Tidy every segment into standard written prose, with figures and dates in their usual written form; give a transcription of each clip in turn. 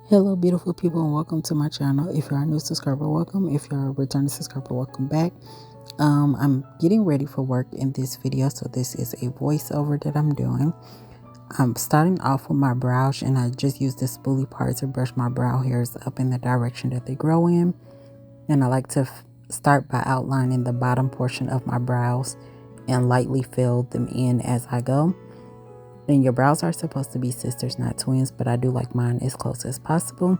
Hello beautiful people, and welcome to my channel. If you're a new subscriber, welcome. If you're a returning subscriber, welcome back. I'm getting ready for work in this video, so this is a voiceover that I'm doing. I'm starting off with my brows, and I just use the spoolie part to brush my brow hairs up in the direction that they grow in. And I like to start by outlining the bottom portion of my brows and lightly fill them in as I go. And your brows are supposed to be sisters, not twins, but I do like mine as close as possible.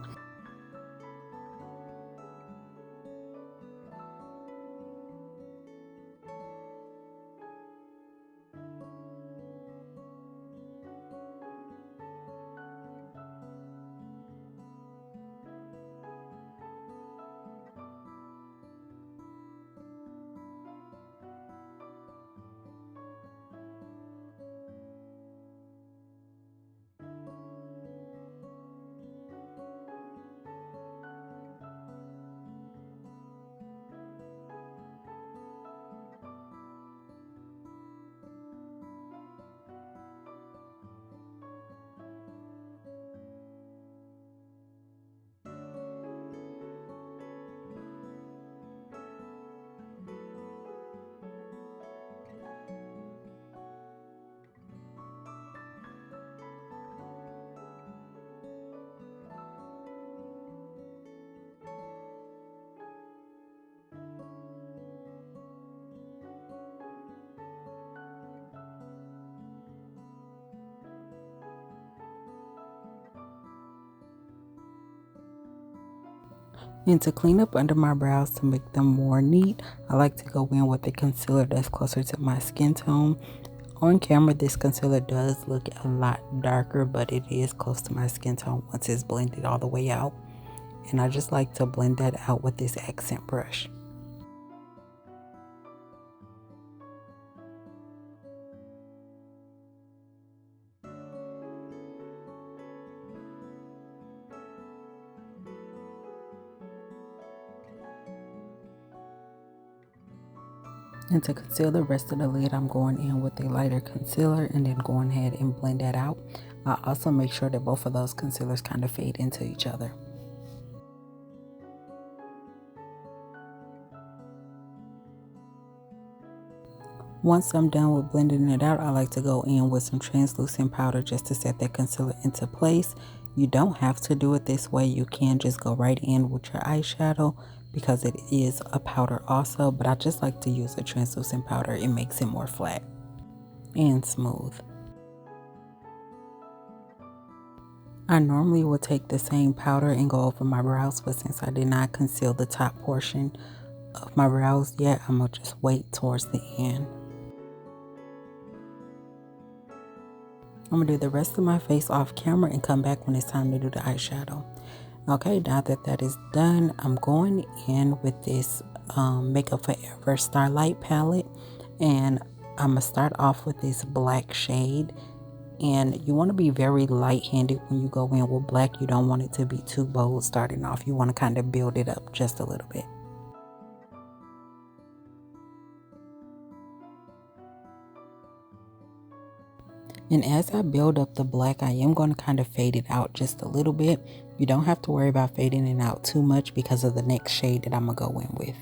And to clean up under my brows to make them more neat, I like to go in with a concealer that's closer to my skin tone. On camera, this concealer does look a lot darker, but it is close to my skin tone once it's blended all the way out. And I just like to blend that out with this accent brush. And to conceal the rest of the lid, I'm going in with a lighter concealer and then going ahead and blend that out. I also make sure that both of those concealers kind of fade into each other. Once I'm done with blending it out, I like to go in with some translucent powder just to set that concealer into place. You don't have to do it this way. You can just go right in with your eyeshadow because it is a powder also, but I just like to use a translucent powder. It makes it more flat and smooth. I normally would take the same powder and go over my brows, but since I did not conceal the top portion of my brows yet, I'm going to just wait towards the end. I'm going to do the rest of my face off camera and come back when it's time to do the eyeshadow. Okay, now that that is done, I'm going in with this Makeup Forever Starlight palette. And I'm going to start off with this black shade. And you want to be very light-handed when you go in with black. You don't want it to be too bold starting off. You want to kind of build it up just a little bit. And as I build up the black, I am going to kind of fade it out just a little bit. You don't have to worry about fading it out too much because of the next shade that I'm going to go in with.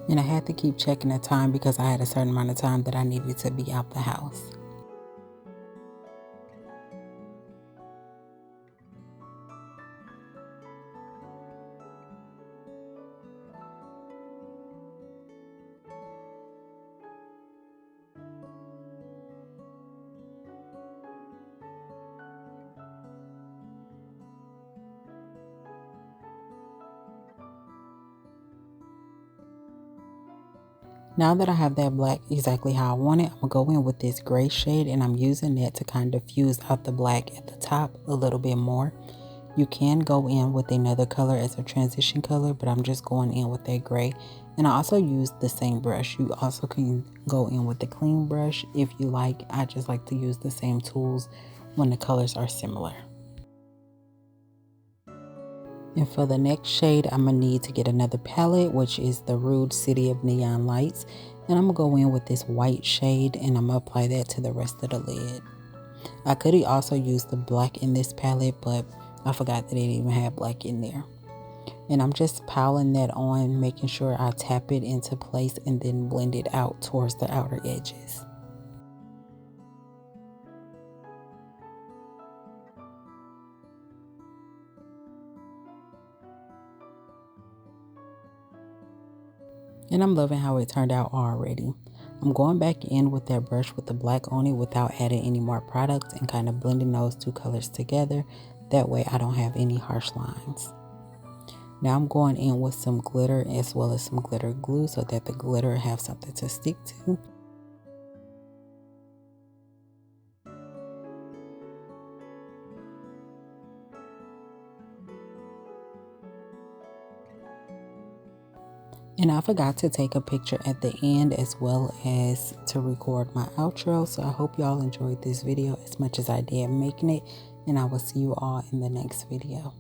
And I had to keep checking the time because I had a certain amount of time that I needed to be out the house. Now that I have that black exactly how I want it, I'm going to go in with this gray shade, and I'm using that to kind of fuse out the black at the top a little bit more. You can go in with another color as a transition color, but I'm just going in with that gray. And I also use the same brush. You also can go in with the clean brush if you like. I just like to use the same tools when the colors are similar. And for the next shade, I'm going to need to get another palette, which is the Rude City of Neon Lights. And I'm going to go in with this white shade and I'm going to apply that to the rest of the lid. I could also use the black in this palette, but I forgot that it even had black in there. And I'm just piling that on, making sure I tap it into place and then blend it out towards the outer edges. And I'm loving how it turned out already. I'm going back in with that brush with the black on it without adding any more product and kind of blending those two colors together. That way I don't have any harsh lines. Now I'm going in with some glitter as well as some glitter glue so that the glitter have something to stick to. And I forgot to take a picture at the end as well as to record my outro. So I hope y'all enjoyed this video as much as I did making it. And I will see you all in the next video.